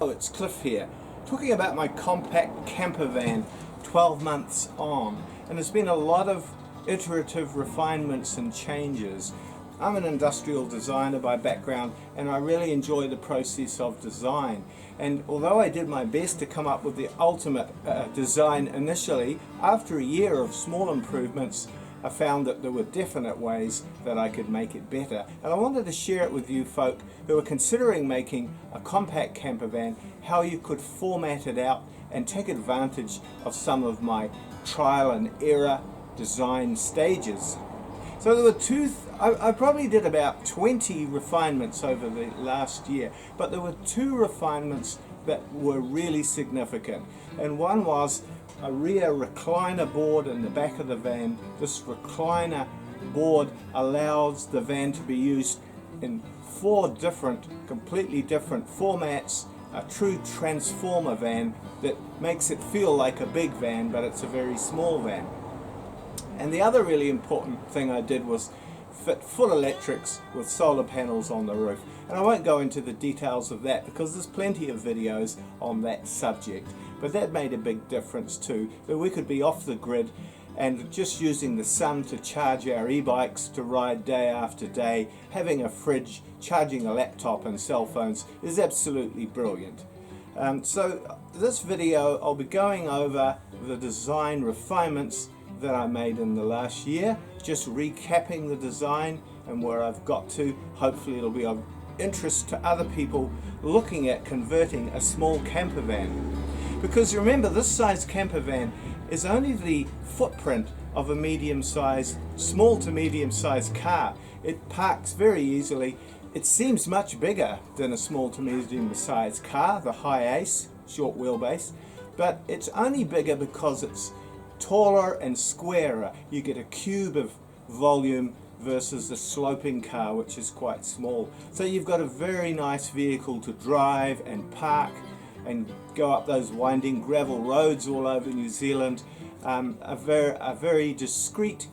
Oh, it's Cliff here, talking about my compact camper van 12 months on, and there's been a lot of iterative refinements and changes. I'm an industrial designer by background, and I really enjoy the process of design. And although I did my best to come up with the ultimate design initially, after a year of small improvements, I found that there were definite ways that I could make it better. And I wanted to share it with you folk who are considering making a compact camper van, how you could format it out and take advantage of some of my trial and error design stages. So there were I probably did about 20 refinements over the last year, but there were two refinements that were really significant. And one was a rear recliner board in the back of the van. This recliner board allows the van to be used in four completely different formats, a true transformer van that makes it feel like a big van, but it's a very small van. And the other really important thing I did was fit full electrics with solar panels on the roof. And I won't go into the details of that because there's plenty of videos on that subject. But that made a big difference too, that we could be off the grid and just using the sun to charge our e-bikes to ride day after day. Having a fridge, charging a laptop and cell phones is absolutely brilliant. So this video I'll be going over the design refinements that I made in the last year, just recapping the design and where I've got to. Hopefully it'll be of interest to other people looking at converting a small camper van. Because remember, this size camper van is only the footprint of a medium-sized, small to medium-sized car. It parks very easily. It seems much bigger than a small to medium-sized car, the high ace, short wheelbase, but it's only bigger because it's taller and squarer. You get a cube of volume versus a sloping car, which is quite small. So you've got a very nice vehicle to drive and park and go up those winding gravel roads all over New Zealand. A very discreet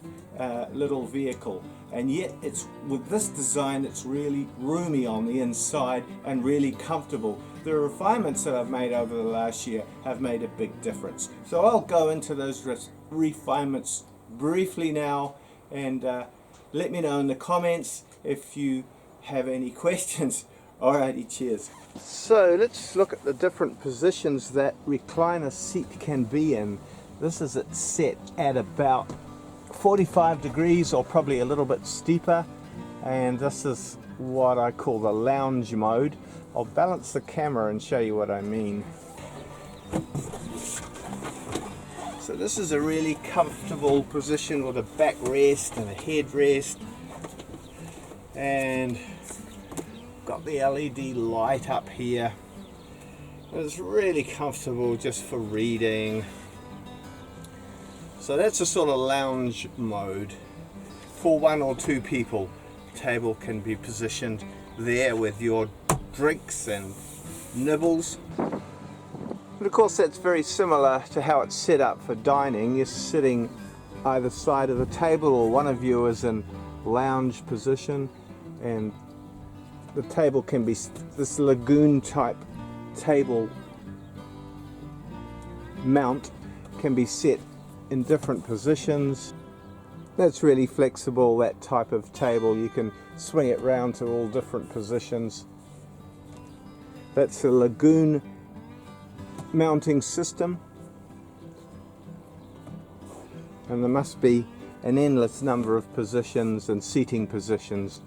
little vehicle, and yet it's with this design it's really roomy on the inside and really comfortable. The refinements that I've made over the last year have made a big difference. So I'll go into those refinements briefly now, and let me know in the comments if you have any questions. Alrighty, cheers. So let's look at the different positions that recliner seat can be in. This is it set at about 45 degrees or probably a little bit steeper, and this is what I call the lounge mode. I'll balance the camera and show you what I mean. So this is a really comfortable position with a backrest and a headrest, and got the LED light up here. It's really comfortable just for reading. So that's a sort of lounge mode for one or two people. The table can be positioned there with your drinks and nibbles. But of course that's very similar to how it's set up for dining. You're sitting either side of the table, or one of you is in lounge position, and the table can be this lagoon type table mount, can be set in different positions. That's really flexible, that type of table. You can swing it round to all different positions. That's a lagoon mounting system, and there must be an endless number of positions and seating positions.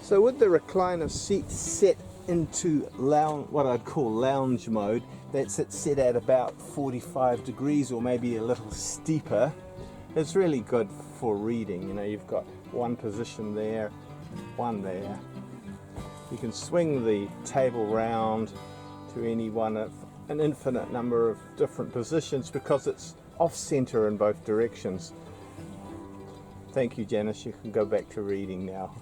So with the recliner seat set into what I'd call lounge mode, that's it set at about 45 degrees or maybe a little steeper. It's really good for reading. You know, you've got one position there, one there. You can swing the table round to any one of an infinite number of different positions because it's off center in both directions. Thank you, Janice. You can go back to reading now.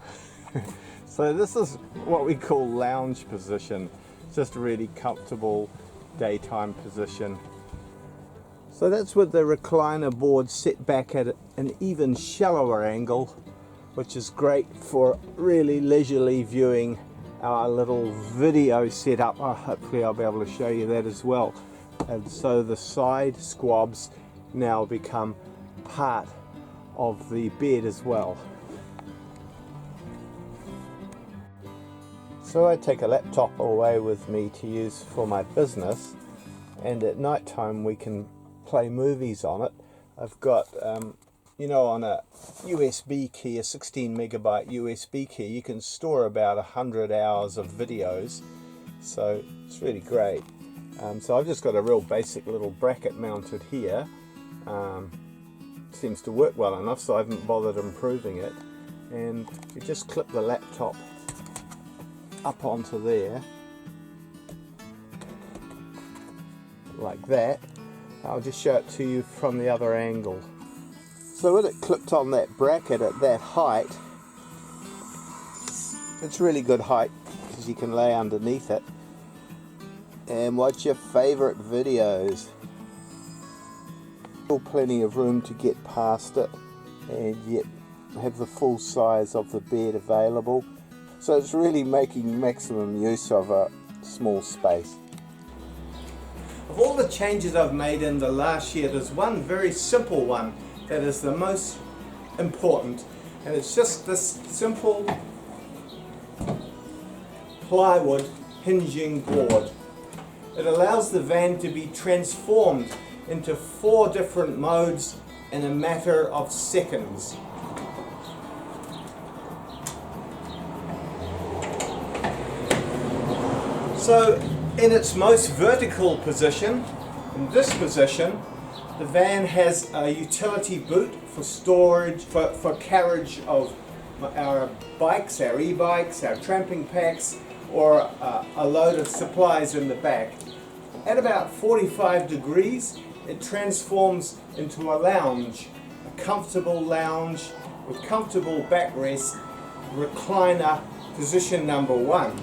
So this is what we call lounge position. Just a really comfortable daytime position. So that's with the recliner board set back at an even shallower angle, which is great for really leisurely viewing our little video setup. Hopefully I'll be able to show you that as well. And so the side squabs now become part of the bed as well. So I take a laptop away with me to use for my business, and at night time we can play movies on it. I've got you know, on a USB key, a 16 megabyte USB key, you can store about 100 hours of videos, so it's really great. So I've just got a real basic little bracket mounted here. Seems to work well enough, so I haven't bothered improving it. And you just clip the laptop up onto there, like that. I'll just show it to you from the other angle. So with it clipped on that bracket at that height, it's really good height because you can lay underneath it and watch your favourite videos. Still plenty of room to get past it and yet have the full size of the bed available. So it's really making maximum use of a small space. Of all the changes I've made in the last year, there's one very simple one that is the most important, and it's just this simple plywood hinging board. It allows the van to be transformed into 4 different modes in a matter of seconds. So in its most vertical position, in this position, the van has a utility boot for storage, for carriage of our bikes, our e-bikes, our tramping packs, or a load of supplies in the back. At about 45 degrees, it transforms into a lounge, a comfortable lounge with comfortable backrest, recliner position number 1.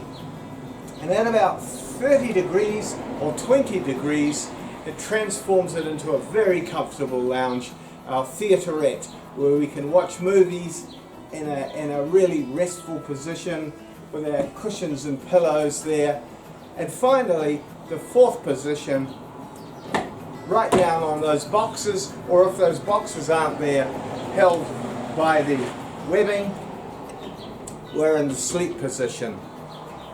And at about 30 degrees or 20 degrees, it transforms it into a very comfortable lounge, our theaterette, where we can watch movies in a really restful position with our cushions and pillows there. And finally, the 4th position, right down on those boxes, or if those boxes aren't there, held by the webbing, we're in the sleep position.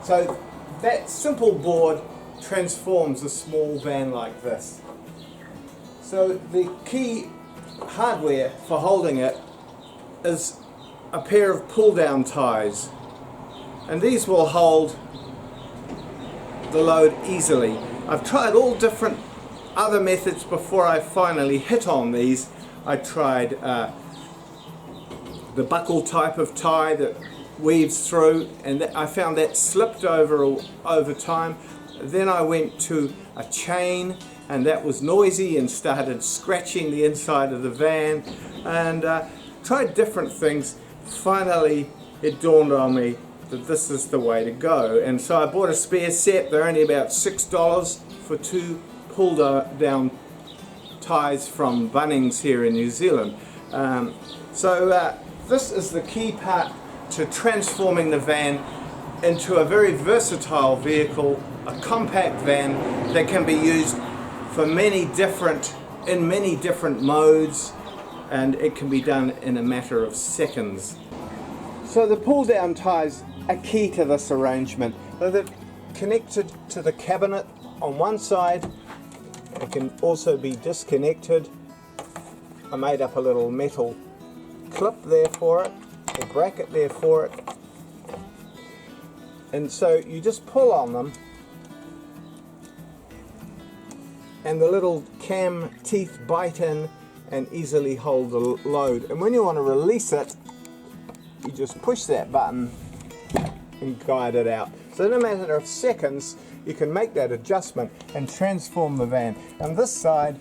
So that simple board transforms a small van like this. So the key hardware for holding it is a pair of pull-down ties, and these will hold the load easily. I've tried all different other methods before I finally hit on these. I tried the buckle type of tie that weaves through, and I found that slipped over time. Then I went to a chain, and that was noisy and started scratching the inside of the van, and tried different things. Finally it dawned on me that this is the way to go, and so I bought a spare set. They're only about $6 for 2 pull down ties from Bunnings here in New Zealand. This is the key part to transforming the van into a very versatile vehicle, a compact van that can be used for in many different modes, and it can be done in a matter of seconds. So the pull down ties are key to this arrangement. They're connected to the cabinet on one side. It can also be disconnected. I made up a little metal clip there for it, a bracket there for it, and so you just pull on them and the little cam teeth bite in and easily hold the load. And when you want to release it, you just push that button and guide it out. So in a matter of seconds you can make that adjustment and transform the van. And this side,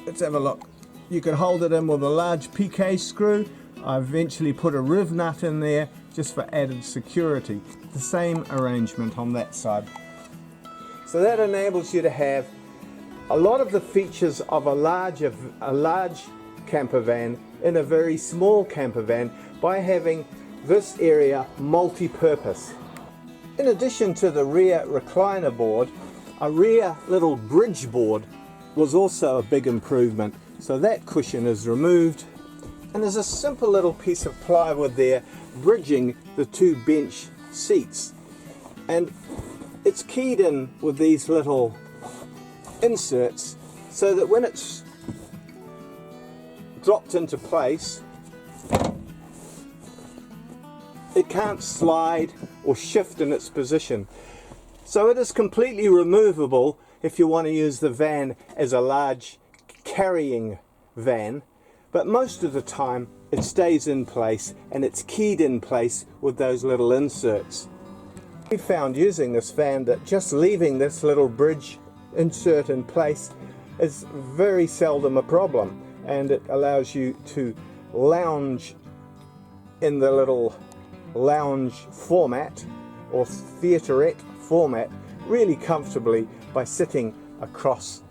let's have a look. You can hold it in with a large PK screw. I eventually put a riv nut in there just for added security. The same arrangement on that side. So that enables you to have a lot of the features of a large camper van in a very small camper van by having this area multi-purpose. In addition to the rear recliner board, a rear little bridge board was also a big improvement. So that cushion is removed, and there's a simple little piece of plywood there bridging the two bench seats, and it's keyed in with these little inserts so that when it's dropped into place it can't slide or shift in its position. So it is completely removable if you want to use the van as a large carrying van, but most of the time it stays in place and it's keyed in place with those little inserts. We found using this van that just leaving this little bridge insert in place is very seldom a problem, and it allows you to lounge in the little lounge format or theaterette format really comfortably by sitting across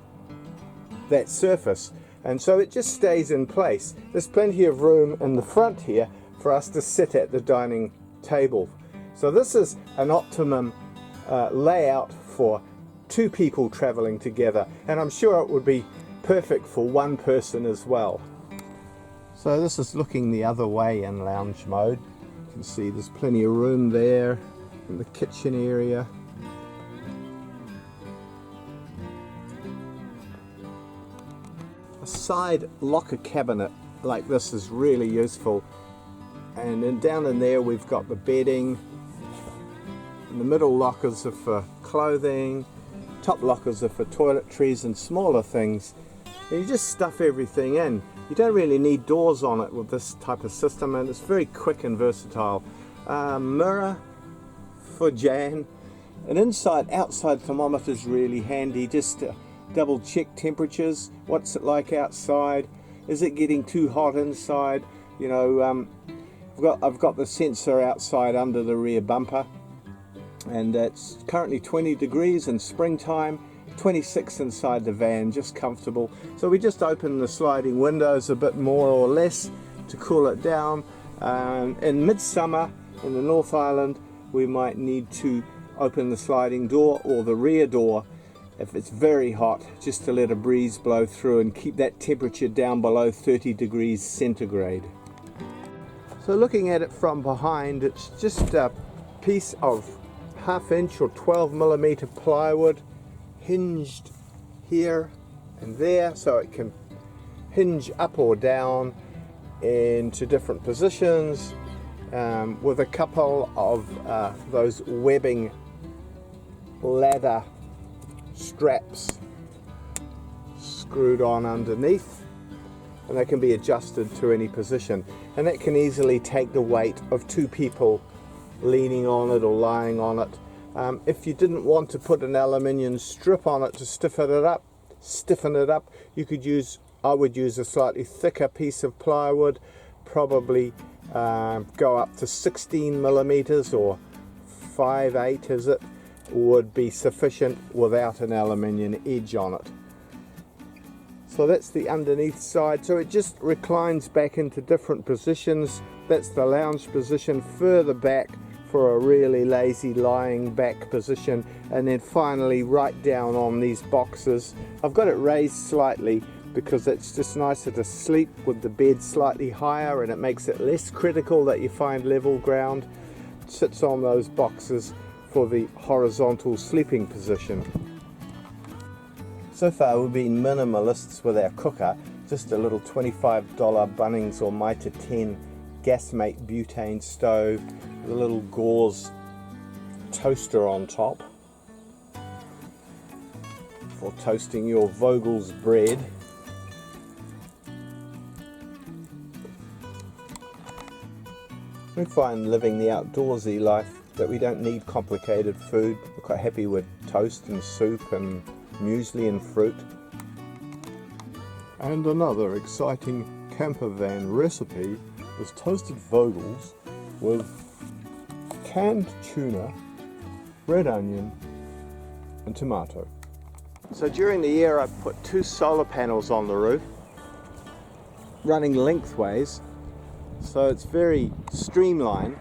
that surface, and so it just stays in place. There's plenty of room in the front here for us to sit at the dining table. So this is an optimum layout for two people traveling together, and I'm sure it would be perfect for one person as well. So this is looking the other way in lounge mode. You can see there's plenty of room there in the kitchen area. A side locker cabinet like this is really useful, and then down in there we've got the bedding, and the middle lockers are for clothing, top lockers are for toiletries and smaller things, and you just stuff everything in. You don't really need doors on it with this type of system, and it's very quick and versatile. Mirror for Jan, an outside thermometer is really handy just to double check temperatures. What's it like outside? Is it getting too hot inside? You know, I've got the sensor outside under the rear bumper, and it's currently 20 degrees in springtime, 26 inside the van, just comfortable. So we just open the sliding windows a bit more or less to cool it down. In midsummer in the North Island we might need to open the sliding door or the rear door if it's very hot, just to let a breeze blow through and keep that temperature down below 30 degrees centigrade. So looking at it from behind, it's just a piece of 1/2 inch or 12mm plywood hinged here and there, so it can hinge up or down into different positions, with a couple of those webbing ladder straps screwed on underneath, and they can be adjusted to any position, and that can easily take the weight of two people leaning on it or lying on it. If you didn't want to put an aluminium strip on it to stiffen it up, you could use, I would use a slightly thicker piece of plywood, probably go up to 16mm or 5/8 is it, would be sufficient without an aluminium edge on it. So that's the underneath side, so it just reclines back into different positions. That's the lounge position, further back for a really lazy lying back position, and then finally right down on these boxes. I've got it raised slightly because it's just nicer to sleep with the bed slightly higher, and it makes it less critical that you find level ground. It sits on those boxes for the horizontal sleeping position. So far we've been minimalists with our cooker, just a little $25 Bunnings or Mitre 10 Gasmate butane stove with a little gauze toaster on top for toasting your Vogel's bread. We find living the outdoorsy life that we don't need complicated food. We're quite happy with toast and soup and muesli and fruit. And another exciting Campervan recipe is toasted Vogels with canned tuna, red onion and tomato. So during the year I put 2 solar panels on the roof running lengthways, so it's very streamlined.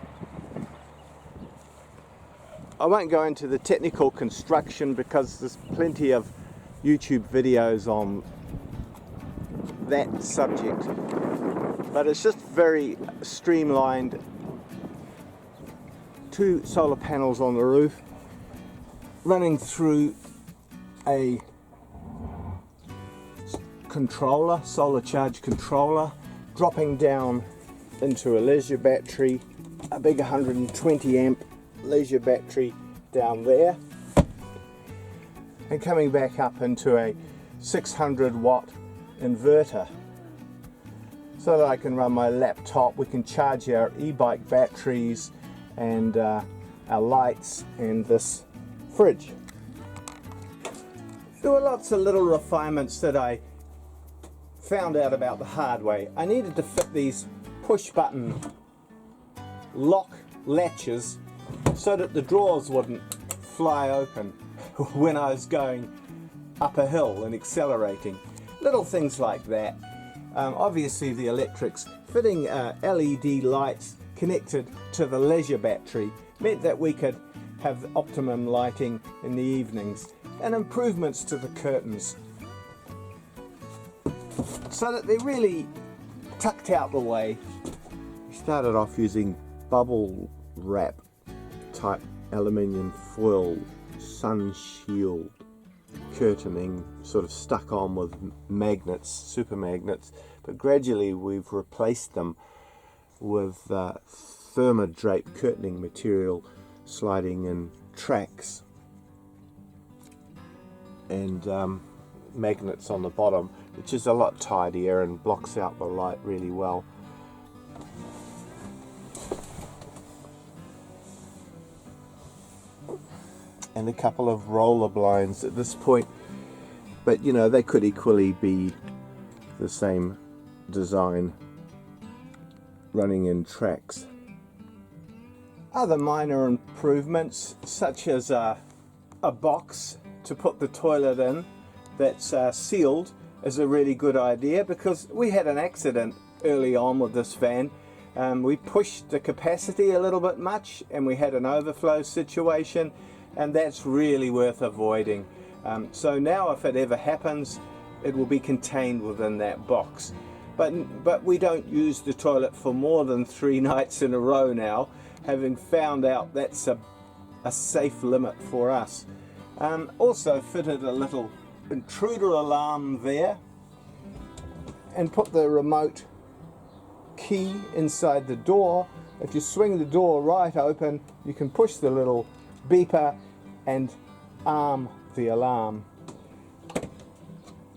I won't go into the technical construction because there's plenty of YouTube videos on that subject, but it's just very streamlined. 2 solar panels on the roof running through a controller, solar charge controller, dropping down into a leisure battery, a big 120 amp leisure battery down there, and coming back up into a 600 watt inverter so that I can run my laptop. We can charge our e-bike batteries and our lights and this fridge. There were lots of little refinements that I found out about the hard way. I needed to fit these push button lock latches so that the drawers wouldn't fly open when I was going up a hill and accelerating. Little things like that. Obviously the electrics, fitting LED lights connected to the leisure battery meant that we could have optimum lighting in the evenings, and improvements to the curtains so that they're really tucked out the way. We started off using bubble wrap type aluminium foil sun shield curtaining, sort of stuck on with magnets, super magnets, but gradually we've replaced them with thermodrape curtaining material, sliding in tracks and magnets on the bottom, which is a lot tidier and blocks out the light really well. And a couple of roller blinds at this point, but you know, they could equally be the same design running in tracks. Other minor improvements, such as a box to put the toilet in that's sealed, is a really good idea, because we had an accident early on with this van. We pushed the capacity a little bit much and we had an overflow situation, and that's really worth avoiding. So now if it ever happens, it will be contained within that box. But we don't use the toilet for more than 3 nights in a row now, having found out that's a safe limit for us. Also fitted a little intruder alarm there and put the remote key inside the door. If you swing the door right open, you can push the little beeper and arm the alarm.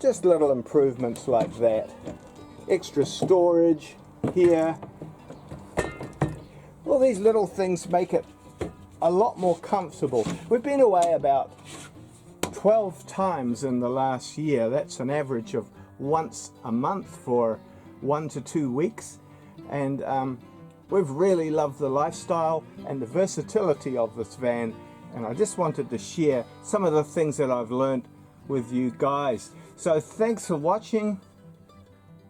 Just little improvements like that. Extra storage here. All these little things make it a lot more comfortable. We've been away about 12 times in the last year. That's an average of once a month for 1 to 2 weeks, and we've really loved the lifestyle and the versatility of this van, and I just wanted to share some of the things that I've learned with you guys. So thanks for watching.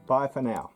Bye for now.